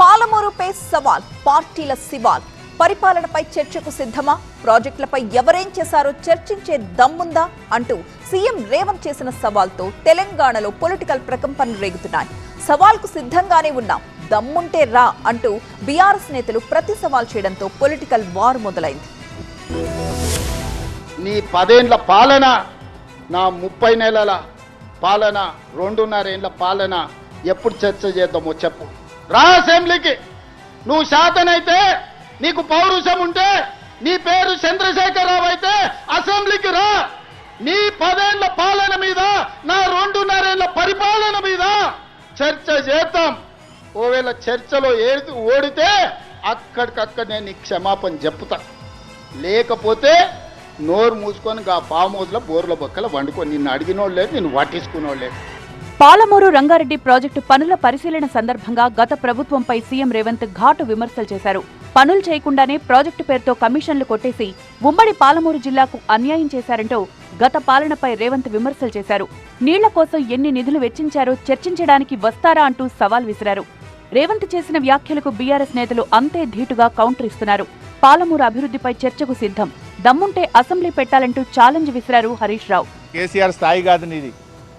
పాలమూరుపై సవాల్, పార్టీల సివాల్. పరిపాలనపై చర్చకు సిద్ధమా? ప్రాజెక్టులపై ఎవరేం చేశారో చర్చించే దమ్ముందా అంటూ సీఎం రేవంత్ చేసిన సవాల్తో తెలంగాణలో పొలిటికల్ ప్రకంపనలు రేగుతున్నాయి. సవాల్కు సిద్ధంగానే ఉన్నాం, దమ్ముంటే రా అంటూ బీఆర్ఎస్ నేతలు ప్రతి సవాల్ చేయడంతో పొలిటికల్ వార్ మొదలైంది. నీ 10 ఏళ్ల పాలన, నా 30 నెలల పాలన, 2.5 ఏళ్ల పాలన ఎప్పుడు చర్చ చేద్దామో చెప్పు. రా అసెంబ్లీకి. నువ్వు శాతనైతే, నీకు పౌరుషం ఉంటే, నీ పేరు చంద్రశేఖరరావు అయితే అసెంబ్లీకి రా. నీ 10 ఏళ్ల పాలన మీద, నా 2.5 ఏళ్ల పరిపాలన మీద చర్చ చేద్దాం. ఓవేళ చర్చలో ఓడితే అక్కడికక్కడ నేను నీ క్షమాపణ చెప్తా. లేకపోతే నోరు మూసుకొని ఆ ఫామ్ హౌస్లో బోర్ల బొక్కల వండుకొని నిన్ను అడిగినోళ్ళు లేదు, నిన్ను పట్టించుకునోళ్ళు లేదు. పాలమూరు రంగారెడ్డి ప్రాజెక్టు పనుల పరిశీలన సందర్భంగా గత ప్రభుత్వంపై సీఎం రేవంత్ ఘాటు విమర్శలు చేశారు. పనులు చేయకుండానే ప్రాజెక్టు పేరుతో కమిషన్లు కొట్టేసి ఉమ్మడి పాలమూరు జిల్లాకు అన్యాయం చేశారంటూ గత పాలనపై రేవంత్ విమర్శలు చేశారు. నీళ్ల కోసం ఎన్ని నిధులు వెచ్చించారో చర్చించడానికి వస్తారా అంటూ సవాల్ విసిరారు. రేవంత్ చేసిన వ్యాఖ్యలకు బీఆర్ఎస్ నేతలు అంతే ధీటుగా కౌంటర్ ఇస్తున్నారు. పాలమూరు అభివృద్ధిపై చర్చకు సిద్ధం, దమ్ముంటే అసెంబ్లీ పెట్టాలంటూ ఛాలెంజ్ విసిరారు హరీష్ రావు. కేసీఆర్ స్థాయి కాదు నీది.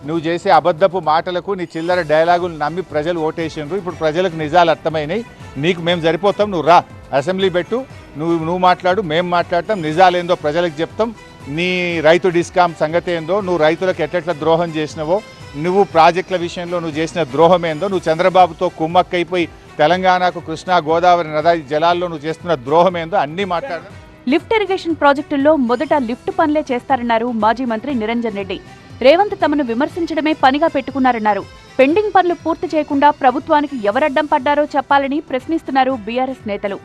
నువ్వు చేసే అబద్ధపు మాటలకు, నీ చిల్లర డైలాగులు నమ్మి ప్రజలు ఓటేసిండ్రు. ఇప్పుడు ప్రజలకు నిజాలు అర్థమైనాయి. నీకు మేము సరిపోతాం, నువ్వు రా, అసెంబ్లీ పెట్టు, నువ్వు మాట్లాడు, మేము మాట్లాడతాం, నిజాలేందో ప్రజలకు చెప్తాం. నీ రైతు డిస్కామ్ సంగతి ఏందో, నువ్వు రైతులకు ఎట్లెట్లా ద్రోహం చేసినవో, నువ్వు ప్రాజెక్టుల విషయంలో నువ్వు చేసిన ద్రోహం ఏందో, నువ్వు చంద్రబాబుతో కుమ్మక్కైపోయి తెలంగాణకు కృష్ణా గోదావరి నది జలాల్లో నువ్వు చేస్తున్న ద్రోహం ఏందో అన్నీ మాట్లాడదాం. లిఫ్ట్ ఇరిగేషన్ ప్రాజెక్టుల్లో మొదట లిఫ్ట్ పనులే చేస్తారన్నారు మాజీ మంత్రి నిరంజన్ రెడ్డి. రేవంత్ తమను విమర్శించడమే పనిగా పెట్టుకున్నారన్నారు. పెండింగ్ పనులు పూర్తి చేయకుండా ప్రభుత్వానికి ఎవరడ్డం పడ్డారో చెప్పాలని ప్రశ్నిస్తున్నారు బీఆర్ఎస్ నేతలు.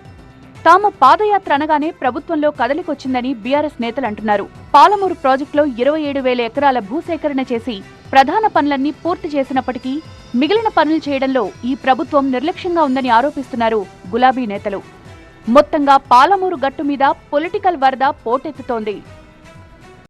తాము పాదయాత్ర అనగానే ప్రభుత్వంలో కదలికొచ్చిందని బీఆర్ఎస్ నేతలు అంటున్నారు. పాలమూరు ప్రాజెక్టులో 27,000 ఎకరాల భూసేకరణ చేసి ప్రధాన పనులన్నీ పూర్తి చేసినప్పటికీ మిగిలిన పనులు చేయడంలో ఈ ప్రభుత్వం నిర్లక్ష్యంగా ఉందని ఆరోపిస్తున్నారు గులాబీ నేతలు. మొత్తంగా పాలమూరు గట్టు మీద పొలిటికల్ వరద పోటెత్తుతోంది.